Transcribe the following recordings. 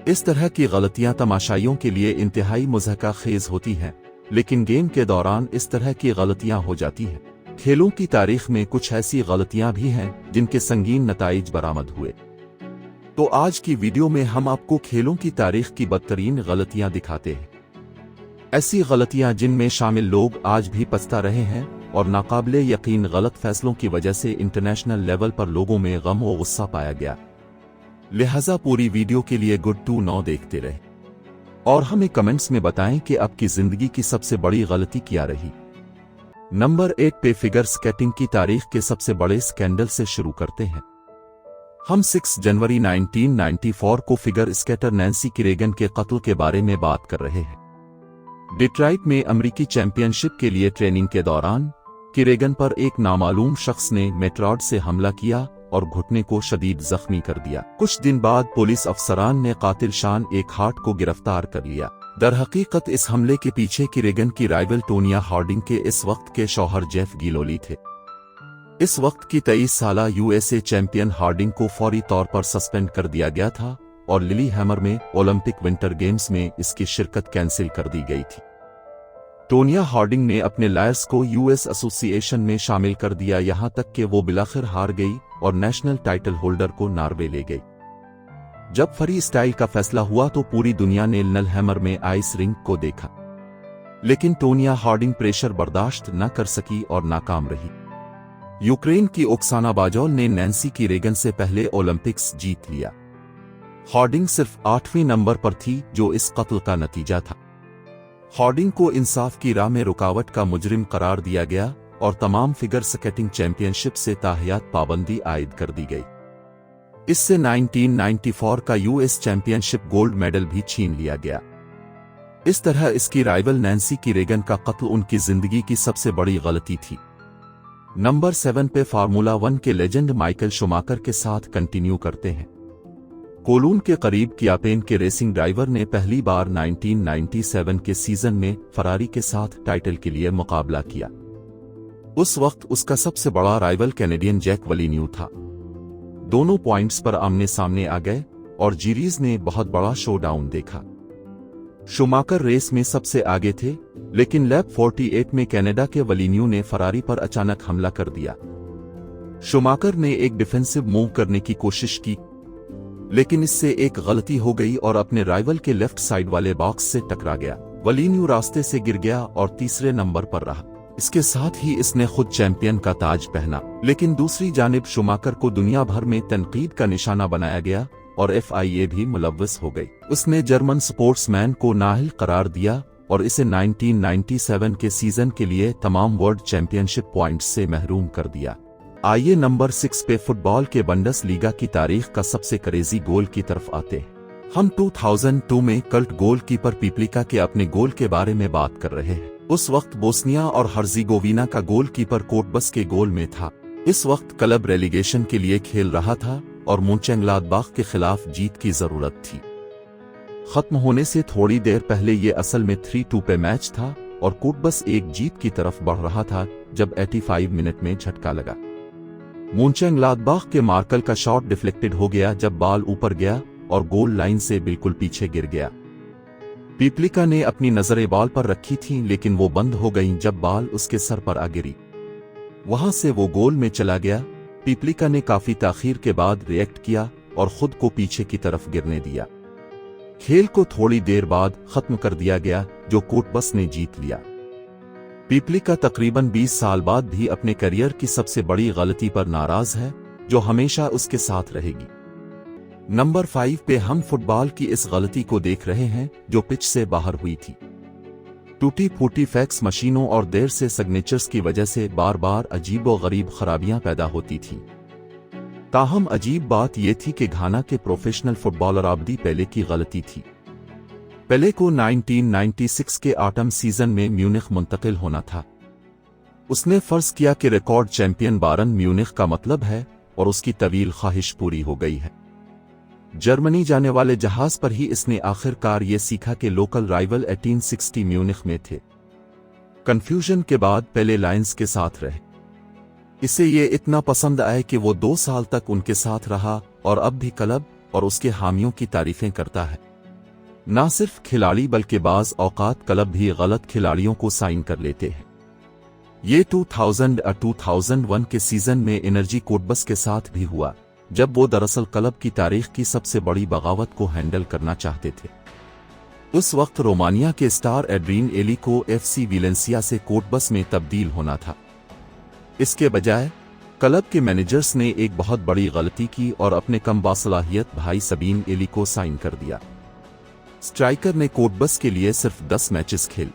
इस तरह की गलतियां तमाशाइयों के लिए इंतहाई मुज़हका खेज होती हैं, लेकिन गेम के दौरान इस तरह की गलतियां हो जाती हैं। खेलों की तारीख में कुछ ऐसी गलतियां भी हैं जिनके संगीन नताइज बरामद हुए। तो आज की वीडियो में हम आपको खेलों की तारीख की बदतरीन गलतियां दिखाते हैं। ऐसी गलतियां जिनमें शामिल लोग आज भी पछता रहे हैं और नाकाबिले यकीन गलत फैसलों की वजह से इंटरनेशनल लेवल पर लोगों में गम और गुस्सा पाया गया। लिहाजा पूरी वीडियो के लिए गुड टू नो देखते रहे और हमें कमेंट्स में बताएं कि आपकी जिंदगी की सबसे बड़ी गलती क्या रही। नंबर 8 पे फिगर स्केटिंग की तारीख के सबसे बड़े स्कैंडल से शुरू करते हैं। हम 6 जनवरी 1994 को फिगर स्केटर नैन्सी किरेगन के कत्ल के बारे में बात कर रहे हैं। डिट्रॉइट में अमेरिकी चैंपियनशिप के लिए ट्रेनिंग के दौरान किरेगन पर एक नामालूम शख्स ने मेट्रॉड से हमला किया और घुटने को शदीद जख्मी कर दिया। कुछ दिन बाद पुलिस अफसरान ने कातिल शान एक हार्ट को गिरफ्तार कर लिया। दरहकीकत इस हमले के पीछे किरेगन की राइवल टोनिया हार्डिंग के इस वक्त के शौहर जेफ गिलोली थे। इस वक्त की 23 साला यूएसए चैंपियन हार्डिंग को फौरी तौर पर सस्पेंड कर दिया गया था और लिली हैमर में ओलंपिक विंटर गेम्स में इसकी शिरकत कैंसिल कर दी गई थी। टोनिया हार्डिंग ने अपने लायर्स को यूएस एसोसिएशन में शामिल कर दिया, यहां तक कि वो बिलाखिर हार गई और नेशनल टाइटल होल्डर को नॉर्वे ले गई। जब फ्री स्टाइल का फैसला हुआ तो पूरी दुनिया ने लिली हैमर में आइस रिंक को देखा, लेकिन टोनिया हार्डिंग प्रेशर बर्दाश्त न कर सकी और नाकाम रही। यूक्रेन की ओक्साना बाजोल ने नैन्सी किरेगन से पहले ओलंपिक्स जीत लिया। हार्डिंग सिर्फ 8वें नंबर पर थी, जो इस कत्ल का नतीजा था। हार्डिंग को इंसाफ की राह में रुकावट का मुजरिम करार दिया गया और तमाम फिगर स्केटिंग चैंपियनशिप से ताहियात पाबंदी आयद कर दी गई। इससे 1994 का यूएस चैंपियनशिप गोल्ड मेडल भी छीन लिया गया। इस तरह इसकी राइवल नैन्सी किरेगन का कत्ल उनकी जिंदगी की सबसे बड़ी गलती थी। नंबर 7 पे फार्मूला 1 के लेजेंड माइकल शूमाकर के साथ कंटिन्यू करते हैं। कोलून के करीब कियापेन के रेसिंग ड्राइवर ने पहली बार 1997 के सीजन में फरारी के साथ टाइटल के लिए मुकाबला किया। उस वक्त उसका सबसे बड़ा राइवल कैनेडियन जैक वलीन्यू था। दोनों पॉइंट्स पर आमने सामने आ गए और जीरीज ने बहुत बड़ा शोडाउन देखा। शूमाकर रेस में सबसे आगे थे, लेकिन लैप 48 में कनाडा के वलीन्यू ने फरारी पर अचानक हमला कर दिया। शूमाकर ने एक डिफेंसिव मूव करने की कोशिश की, लेकिन इससे एक गलती हो गई और अपने राइवल के लेफ्ट साइड वाले बॉक्स से टकरा गया। वलीन्यू रास्ते से गिर गया और तीसरे नंबर पर रहा। इसके साथ ही इसने खुद चैंपियन का ताज पहना, लेकिन दूसरी जानिब शूमाकर को दुनिया भर में तनकीद का निशाना बनाया गया और एफआईए भी मुलव्वस हो गई। उसने जर्मन स्पोर्ट्समैन को नाअहल करार दिया और इसे 1997 के सीजन के लिए तमाम वर्ल्ड चैंपियनशिप पॉइंट्स से महरूम कर दिया। आइए नंबर 6 पे फुटबॉल के बंडस लीगा की तारीख का सबसे क्रेजी गोल की तरफ आते हैं। हम 2002 में कल्ट गोलकीपर पिप्लिका के अपने गोल के बारे में बात कर रहे हैं। उस वक्त बोस्निया और हर्जिगोविना का गोलकीपर कोटबस के गोल में था। इस वक्त क्लब रेलीगेशन के लिए खेल रहा था और मूंचेंगलादबाख के खिलाफ जीत की जरूरत थी। खत्म होने से थोड़ी देर पहले ये असल में 3-2 पे मैच था और कोटबस एक जीत की तरफ बढ़ रहा था जब 85 मिनट में झटका लगा। मूंचेंगलादबाख के मार्कल का शॉट डिफ्लेक्टेड हो गया जब बॉल ऊपर गया और गोल लाइन से बिल्कुल पीछे गिर गया। पिप्लिका ने अपनी नजरें बॉल पर रखी थीं, लेकिन वो बंद हो गईं जब बॉल उसके सर पर आ गिरी। वहां से वो गोल में चला गया। पिप्लिका ने काफी ताखीर के बाद रिएक्ट किया और खुद को पीछे की तरफ गिरने दिया। खेल को थोड़ी देर बाद खत्म कर दिया गया, जो कोटबस ने जीत लिया। पिप्लिका तकरीबन 20 साल बाद भी अपने करियर की सबसे बड़ी गलती पर नाराज है, जो हमेशा उसके साथ रहेगी। नंबर 5 पे हम फुटबॉल की इस गलती को देख रहे हैं जो पिच से बाहर हुई थी। टूटी फूटी फैक्स मशीनों और देर से सिग्नेचर्स की वजह से बार बार अजीब व गरीब खराबियां पैदा होती थीं। ताहम अजीब बात यह थी कि घाना के प्रोफेशनल फुटबॉलर आब्दी पेले की गलती थी। पेले को 1996 के ऑटम सीजन में म्यूनिख मुंतकिल होना था। उसने फर्ज किया कि रिकॉर्ड चैंपियन बायरन म्यूनिख का मतलब है और उसकी तवील ख्वाहिश पूरी हो गई है। जर्मनी जाने वाले जहाज पर ही इसने आखिरकार ये सीखा कि लोकल राइवल 1860 म्यूनिख में थे। कंफ्यूजन के बाद पेले लायंस के साथ रहे। इसे ये इतना पसंद आए कि वो 2 साल तक उनके साथ रहा और अब भी क्लब और उसके हामियों की तारीफें करता है। ना सिर्फ खिलाड़ी बल्कि बाज औकात क्लब भी गलत खिलाड़ियों को साइन कर लेते हैं। ये 2000-2001 के सीजन में एनर्जी कोटबस के साथ भी हुआ, जब वो दरअसल क्लब की तारीख की सबसे बड़ी बगावत को हैंडल करना चाहते थे। उस वक्त रोमानिया के स्टार एड्रीन एली को एफसी विलेंसिया से कोटबस में तब्दील होना था। इसके बजाय क्लब के मैनेजर्स ने एक बहुत बड़ी गलती की और अपने कम बासलाहियत भाई सबीन एली को साइन कर दिया। स्ट्राइकर ने कोटबस के लिए सिर्फ 10 मैचेस खेल।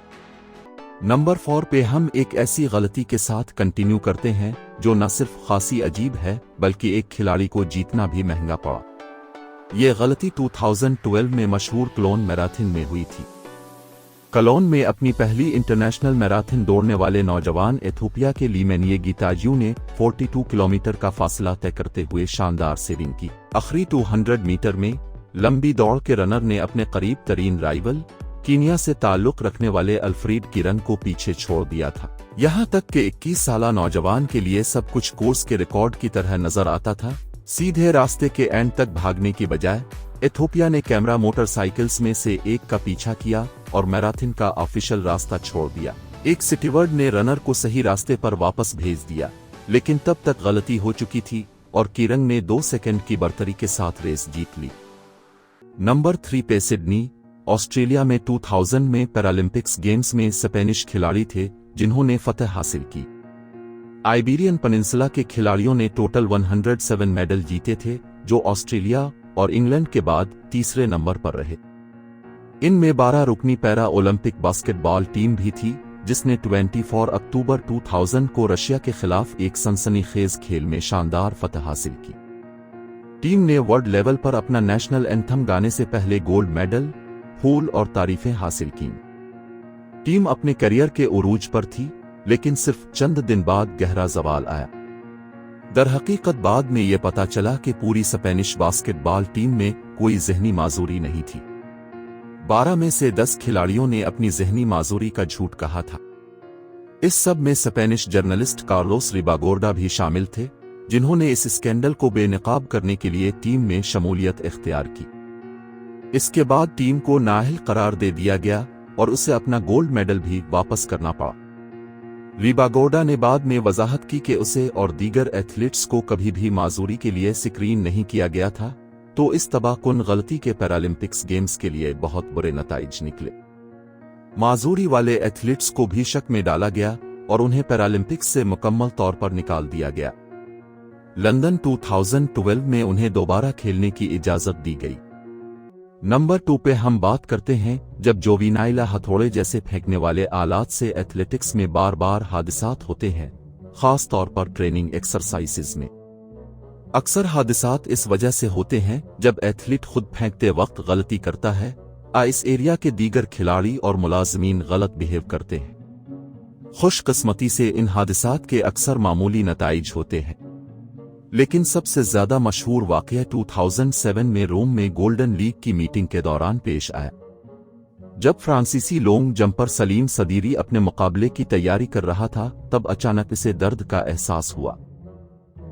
नंबर 4 पे हम एक ऐसी गलती के साथ कंटिन्यू करते हैं जो न सिर्फ खासी अजीब है बल्कि एक खिलाड़ी को जीतना भी महंगा पड़ा। ये गलती 2012 में मशहूर कोलोन मैराथन में हुई थी। कोलोन में अपनी पहली इंटरनेशनल मैराथन दौड़ने वाले नौजवान इथियोपिया के लीमेनिये गेताजियो ने 42 किलोमीटर का फासला तय करते हुए शानदार सेविंग की। आखिरी 200 मीटर में लंबी दौड़ के रनर ने अपने करीब तरीन राइवल कीनिया से ताल्लुक रखने वाले अल्फ्रेड किरन को पीछे छोड़ दिया था। यहाँ तक कि 21 साला नौजवान के लिए सब कुछ कोर्स के रिकॉर्ड की तरह नजर आता था। सीधे रास्ते के एंड तक भागने की बजाय इथियोपिया ने कैमरा मोटरसाइकिल्स में से एक का पीछा किया और मैराथन का ऑफिशियल रास्ता छोड़ दिया। एक सिटीवर्ड ने रनर को सही रास्ते पर वापस भेज दिया, लेकिन तब तक गलती हो चुकी थी और किरन ने 2 सेकंड की बढ़तरी के साथ रेस जीत ली। नंबर 3 पे सिडनी, ऑस्ट्रेलिया में 2000 में पैरालंपिक्स गेम्स में स्पेनिश खिलाड़ी थे जिन्होंने फतह हासिल की। आइबेरियन पेनिनसुला के खिलाड़ियों ने टोटल 107 मेडल जीते थे, जो ऑस्ट्रेलिया और इंग्लैंड के बाद तीसरे नंबर पर रहे। इनमें 12 रुकनी पैरा ओलंपिक बास्केटबॉल टीम भी थी, जिसने 24 अक्टूबर 2000 को रशिया के खिलाफ एक सनसनीखेज खेल में शानदार फतह हासिल की। टीम ने वर्ल्ड लेवल पर अपना नेशनल एंथम गाने से पहले गोल्ड मेडल, फूल और तारीफें हासिल कीं। टीम अपने करियर के उरूज पर थी, लेकिन सिर्फ चंद दिन बाद गहरा जवाल आया। दरहकीकत बाद में यह पता चला कि पूरी स्पेनिश बास्केटबॉल टीम में कोई ज़हनी माजूरी नहीं थी। 12 में से 10 खिलाड़ियों ने अपनी ज़हनी माजूरी का झूठ कहा था। इस सब में स्पेनिश जर्नलिस्ट कार्लोस रिबागोर्डा भी शामिल थे, जिन्होंने इस स्कैंडल को बेनकाब करने के लिए टीम में शमूलियत इख्तियार की। इसके बाद टीम को नाअहल करार दे दिया गया और उसे अपना गोल्ड मेडल भी वापस करना पड़ा। रिबागोर्डा ने बाद में वजाहत की कि उसे और दीगर एथलीट्स को कभी भी माजूरी के लिए स्क्रीन नहीं किया गया था, तो इस तबाहकुन गलती के पैरालंपिक्स गेम्स के लिए बहुत बुरे नताइज निकले। माजूरी वाले एथलीट्स को भी शक में डाला गया और उन्हें पैरालंपिक्स से मुकम्मल तौर पर निकाल दिया गया। लंदन 2012 में उन्हें दोबारा खेलने की इजाजत दी गई। नंबर 2 पे हम बात करते हैं जब जोविनाइल हथौड़े जैसे फेंकने वाले आलात से एथलेटिक्स में बार बार हादसात होते हैं, खास तौर पर ट्रेनिंग एक्सरसाइजेज में। अक्सर हादसात इस वजह से होते हैं जब एथलीट खुद फेंकते वक्त गलती करता है, इस एरिया के दीगर खिलाड़ी और मुलाजमीन गलत बिहेव करते हैं। खुशकिस्मती से इन हादसात के अक्सर मामूली नताइज होते हैं, लेकिन सबसे ज्यादा मशहूर वाकया 2007 में रोम में गोल्डन लीग की मीटिंग के दौरान पेश आया। जब फ्रांसीसी लॉन्ग जंपर सलीम सदीरी अपने मुकाबले की तैयारी कर रहा था, तब अचानक उसे दर्द का एहसास हुआ।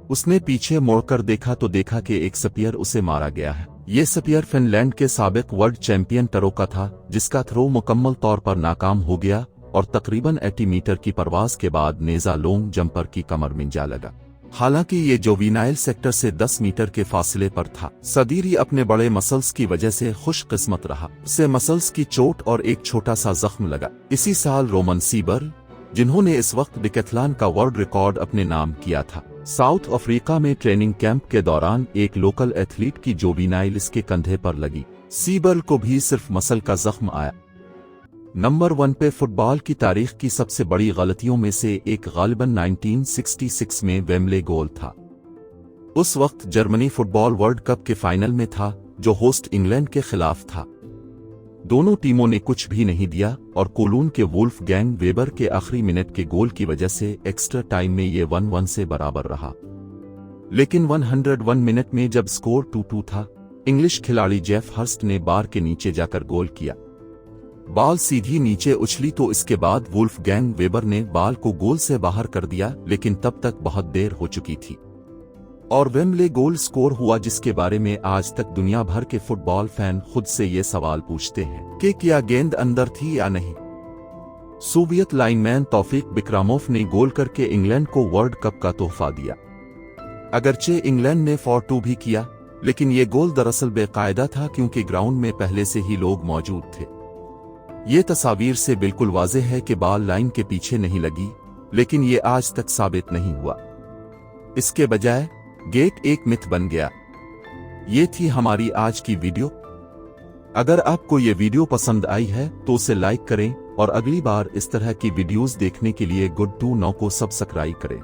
उसने पीछे मुड़कर देखा तो देखा कि एक स्पीयर उसे मारा गया है। ये स्पीयर फिनलैंड के साबिक वर्ल्ड चैंपियन टरो का था, जिसका थ्रो मुकम्मल तौर पर नाकाम हो गया और तकरीबन 80 मीटर की परवाज के बाद नेजा लॉन्ग जंपर की कमर में जा लगा। हालांकि ये जोविनाइल सेक्टर से 10 मीटर के फासले पर था। सदीरी अपने बड़े मसल्स की वजह से खुशकिस्मत रहा, उसे मसल्स की चोट और एक छोटा सा जख्म लगा। इसी साल रोमन सीबर, जिन्होंने इस वक्त डिकैथलॉन का वर्ल्ड रिकॉर्ड अपने नाम किया था, साउथ अफ्रीका में ट्रेनिंग कैंप के दौरान एक लोकल एथलीट की जोविनाइल इसके कंधे पर लगी। सीबर को भी सिर्फ मसल का जख्म आया। नंबर 1 पे फुटबॉल की तारीख की सबसे बड़ी गलतियों में से एक गालिबन 1966 में वेम्बले गोल था। उस वक्त जर्मनी फुटबॉल वर्ल्ड कप के फाइनल में था, जो होस्ट इंग्लैंड के खिलाफ था। दोनों टीमों ने कुछ भी नहीं दिया और कोलून के वुल्फगैंग वेबर के आखिरी मिनट के गोल की वजह से एक्स्ट्रा टाइम में ये 1-1 से बराबर रहा। लेकिन 101 मिनट में जब स्कोर 2-2 था, इंग्लिश खिलाड़ी जेफ हर्स्ट ने बार के नीचे जाकर गोल किया। बॉल सीधी नीचे उछली तो इसके बाद वुल्फगैंग वेबर ने बॉल को गोल से बाहर कर दिया, लेकिन तब तक बहुत देर हो चुकी थी। और वेम्बले गोल स्कोर हुआ जिसके बारे में आज तक दुनिया भर के फुटबॉल फैन खुद से ये सवाल पूछते हैं कि क्या गेंद अंदर थी या नहीं। सोवियत लाइनमैन तौफीक बिक्रामोव ने गोल करके इंग्लैंड को वर्ल्ड कप का तोहफा दिया। अगरचे इंग्लैंड ने 4-2 भी किया, लेकिन ये गोल दरअसल बेकायदा था क्योंकि ग्राउंड में पहले से ही लोग मौजूद थे। ये तस्वीर से बिल्कुल वाज़ेह है कि बॉल लाइन के पीछे नहीं लगी, लेकिन ये आज तक साबित नहीं हुआ। इसके बजाय गेट एक मिथ बन गया। ये थी हमारी आज की वीडियो। अगर आपको ये वीडियो पसंद आई है तो उसे लाइक करें और अगली बार इस तरह की वीडियोस देखने के लिए गुड टू नो को सब्सक्राइब करें।